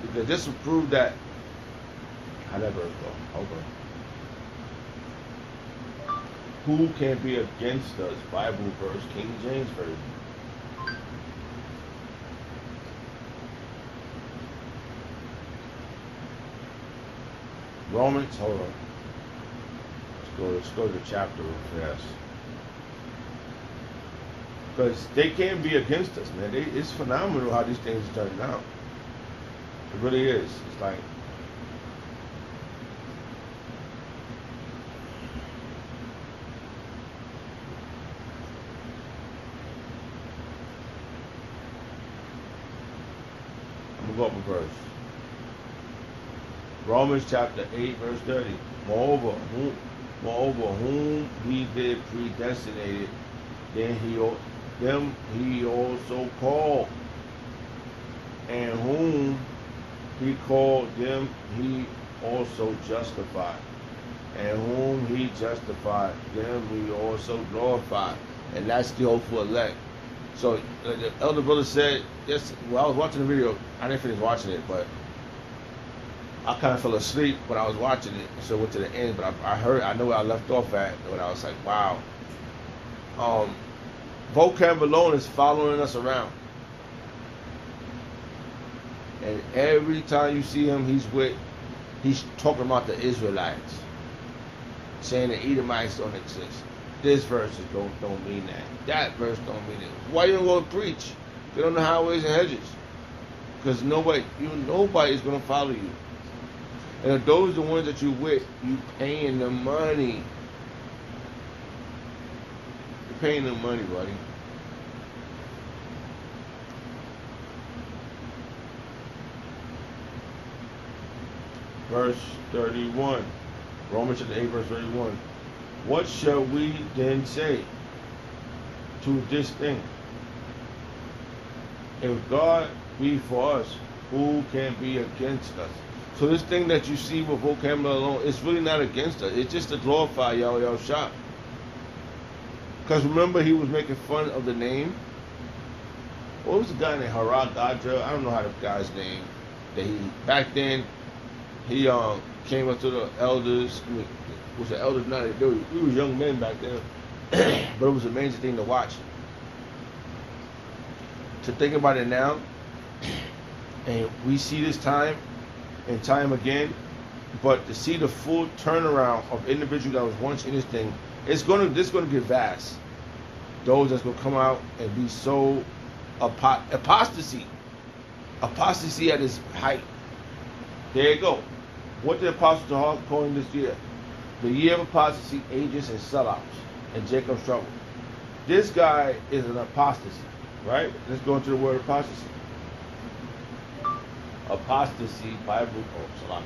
Because this will prove that. How that verse go? Hold on. Who can be against us? Bible verse, King James version. Romans, hold on. Let's go to the chapter real fast. Because they can't be against us, man. It's phenomenal how these things are turning out. It really is. It's like, I'm going to go up a verse. Romans chapter 8, verse 30. Moreover, whom he did predestinate, them he also called. And whom he called, them he also justified. And whom he justified, them he also glorified. And that's the hopeful elect. So the elder brother said, yes, well, I was watching the video. I didn't finish watching it, but I kind of fell asleep when I was watching it, so I went to the end. But I know where I left off at when I was like, wow. Vocab alone is following us around, and every time you see him, he's talking about the Israelites, saying the Edomites don't exist. This verse don't mean that. That verse don't mean it. Why you don't go preach? Get on the highways and hedges, because nobody's gonna follow you. And if those are the ones that you with, you paying the money. You're paying the money, buddy. Verse 31. Romans chapter 8, verse 31. What shall we then say to this thing? If God be for us, who can be against us? So this thing that you see with vocabulary alone, it's really not against us. It's just to glorify Yahweh Shah. Because remember, he was making fun of the name. What was the guy named Harad Gadra? I don't know how the guy's name. Back then, he came up to the elders. I mean, was the elders not? We were young men back then, but it was an amazing thing to watch. To think about it now, and we see this time and time again, but to see the full turnaround of individual that was once in this thing, this gonna get vast. Those that's gonna come out and be so apostasy at its height. There you go. What did Apostle call him this year? The year of apostasy, agents, and sellouts, and Jacob's trouble. This guy is an apostasy, right? Let's go into the word apostasy. Apostasy, Bible, salam.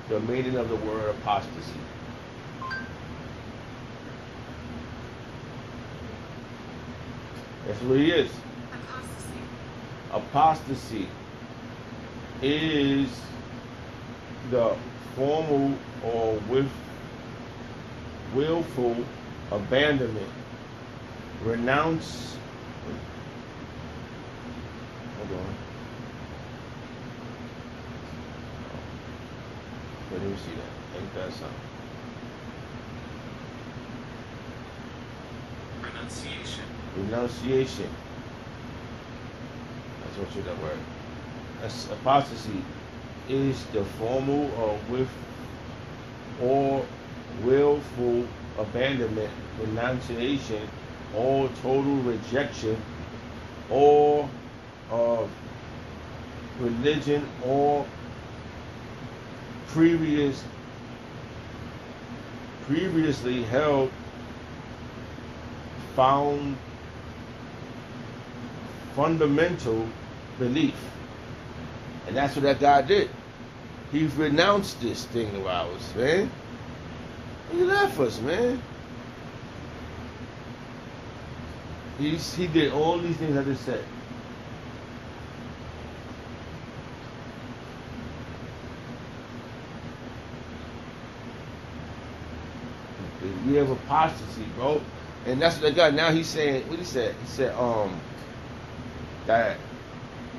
The meaning of the word apostasy. That's what it is. Apostasy is the formal or willful abandonment, renounce. Hold on. Let me see that. Ain't that something? Renunciation. That's what you that word. That's apostasy is the formal or willful abandonment, renunciation, or total rejection, or of religion, or previously held fundamental belief. And that's what that guy did. He renounced this thing of ours, man. He left us, man. He did all these things I just said. The year of apostasy, bro. And that's what that guy, now he's saying, what he said? He said, that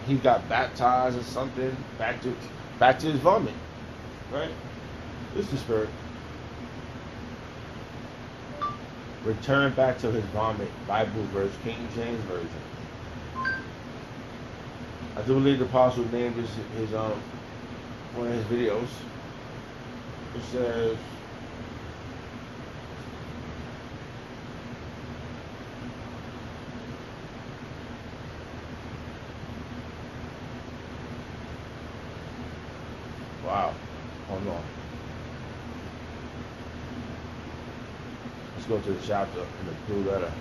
he got baptized or something back to his vomit, right? This is the spirit. Return back to his vomit. Bible verse, King James version. I do believe the apostle named his one of his videos. It says, wow, hold on. Let's go to the chapter in the blue letter.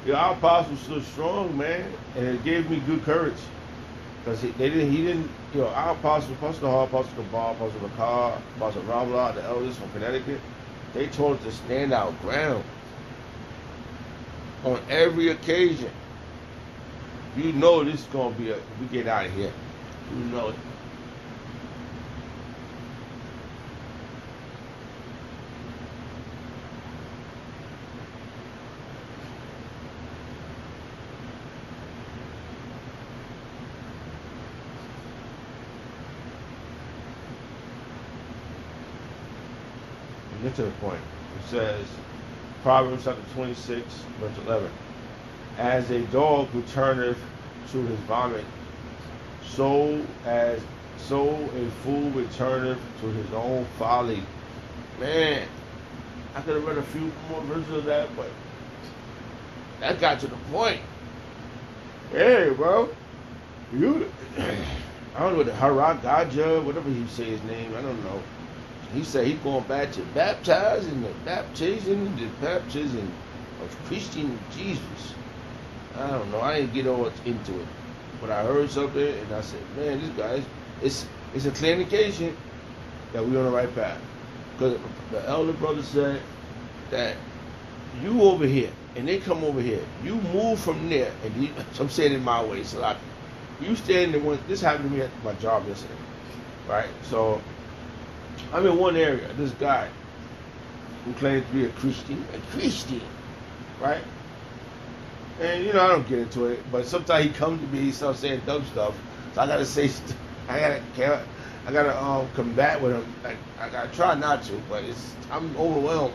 Yeah, our apostle stood strong, man, and it gave me good courage. Because he didn't, our apostle, Apostle Hall, Apostle Cabal, Apostle Bakar, Apostle Ramla, the elders from Connecticut, they told us to stand our ground on every occasion. You know this is going to be we get out of here. You know it. Get to the point. It says, Proverbs chapter 26, verse 11. As a dog returneth to his vomit, so a fool returneth to his own folly. Man, I could have read a few more verses of that, but that got to the point. Hey, bro, I don't know what the Haragaja, whatever he say his name, I don't know. He said he's going back to baptizing the baptism of Christian Jesus. I don't know. I didn't get all into it, but I heard something and I said, man, this guy, it's a clear indication that we're on the right path. Because the elder brother said that you over here and they come over here, you move from there, and I'm saying it my way. So like, you stand in one. This happened to me at my job yesterday, right? So I'm in one area, this guy who claims to be a Christian, right? And I don't get into it, but sometimes he comes to me, he starts saying dumb stuff, so I gotta say, I gotta combat with him. Like I gotta try not to, but I'm overwhelmed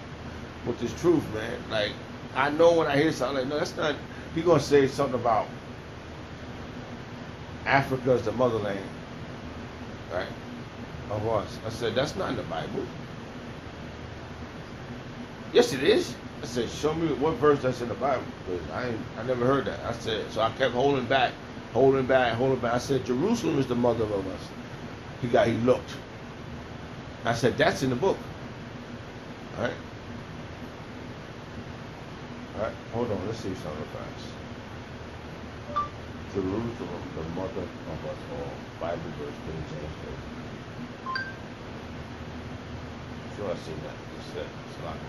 with this truth, man. Like I know when I hear something, like no, that's not. He gonna say something about Africa's the motherland, right? Of us. I said, that's not in the Bible. Yes, it is. I said, show me what verse that's in the Bible. Because I never heard that. I said, so I kept holding back. I said, Jerusalem is the mother of us. He looked. I said, that's in the book. All right. Hold on. Let's see something fast. Jerusalem, the mother of us all. Bible verse, King James verse. Sure, I see that. It's like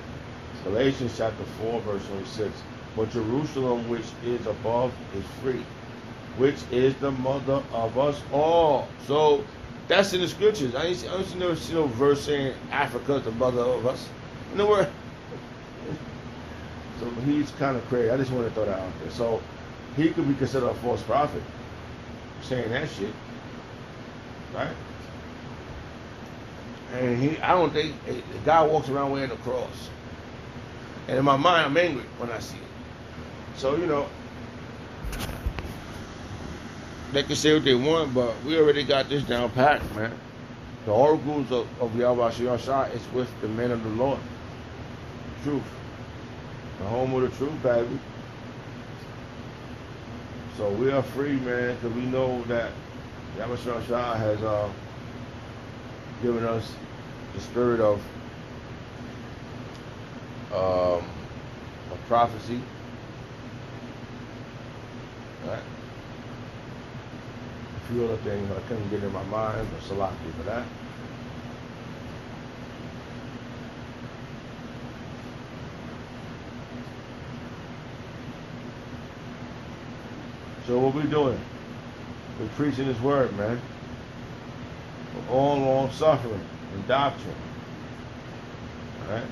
Galatians chapter 4, verse 26. But Jerusalem, which is above, is free, which is the mother of us all. So that's in the scriptures. I never see no verse saying Africa is the mother of us. Nowhere. So he's kind of crazy. I just want to throw that out there. So he could be considered a false prophet, saying that shit, right? And I don't think the guy walks around wearing a cross. And in my mind, I'm angry when I see it. So, they can say what they want, but we already got this down pat, man. The oracles of Yahweh Shah is with the men of the Lord. Truth. The home of the truth, baby. So we are free, man, because we know that Yahweh Shah has given us the spirit of prophecy. Right? A few other things I couldn't get in my mind, but Salaki for that. So what we doing? We're preaching His word, man. We're all long suffering and doctrine. All right.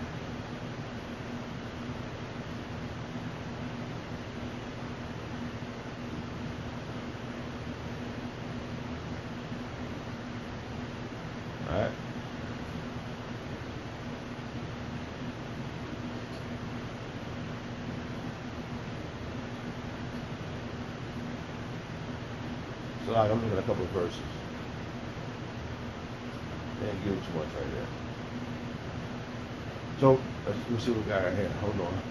So like, I'm looking at a couple of verses. They didn't give it too much right there. So let me see what we got right here. Hold on.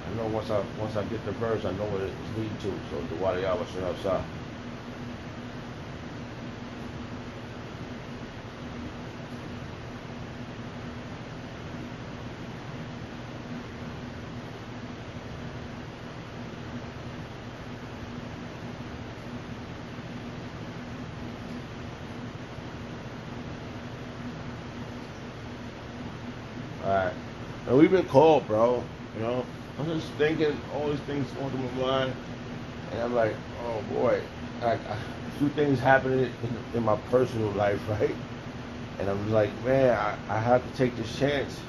I know once I get the verse, I know what it's leading to. So the water Yahweh should outside. Alright. And we've been called, bro. You know, I'm just thinking all these things going through my mind, and I'm like, oh boy, a few things happening in my personal life, right? And I'm like, man, I have to take this chance.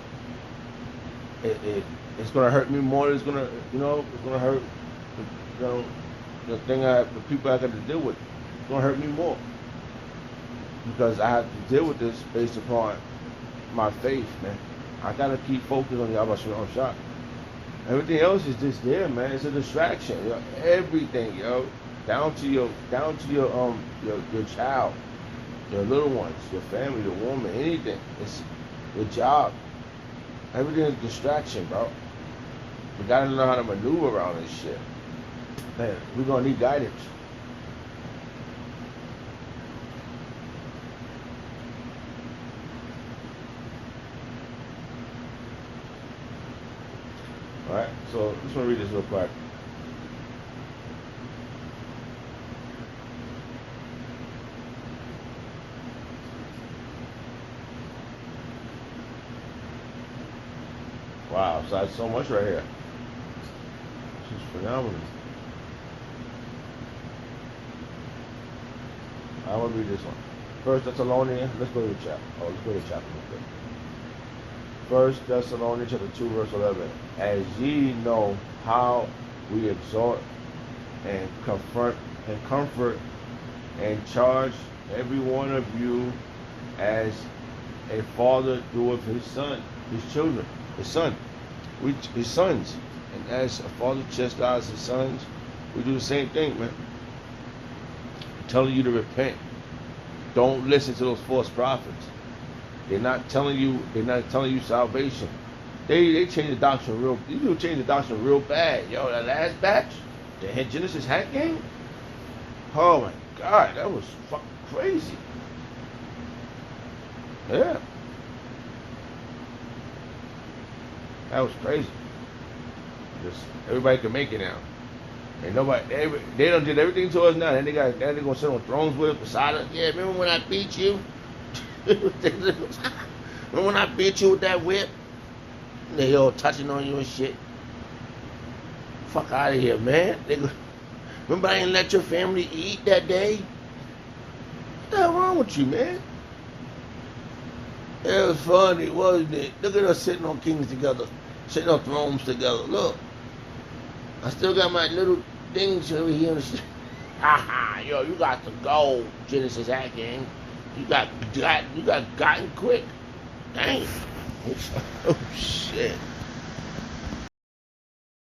It's gonna hurt me more. It's gonna, it's gonna hurt, the people I got to deal with. It's gonna hurt me more because I have to deal with this based upon my faith, man. I gotta keep focused on the Yahweh Shalom Shah. Everything else is just there, man. It's a distraction. Yo. Everything, yo, down to your child, your little ones, your family, your woman, anything. It's your job. Everything is a distraction, bro. We gotta know how to maneuver around this shit. Man, we're gonna need guidance. Alright, so I just want to read this real quick. Wow, so that's so much right here. This is phenomenal. I want to read this one. First Thessalonians, let's go to the chapter. Let's go to the chapter real quick. First Thessalonians chapter 2, verse 11. As ye know how we exhort and comfort and charge every one of you as a father doeth his son, his children, his son, his sons. And as a father chastises his sons, we do the same thing, man. I'm telling you to repent. Don't listen to those false prophets. They're not telling you salvation. They change the doctrine real. These people change the doctrine real bad. Yo, that last batch, the Genesis hack game. Oh my God, that was fucking crazy. Yeah, that was crazy. Just everybody can make it now. And nobody, they done did everything to us now. And now they're gonna sit on thrones with us beside us. Yeah, remember when I beat you? Remember when I beat you with that whip? They all touching on you and shit. Fuck out of here, man. Remember I didn't let your family eat that day? What the hell wrong with you, man? It was funny, wasn't it? Look at us sitting on kings together, sitting on thrones together. Look, I still got my little things over here. Haha, yo, you got to go, Genesis hacking. You got gotten quick. Dang. Oh shit.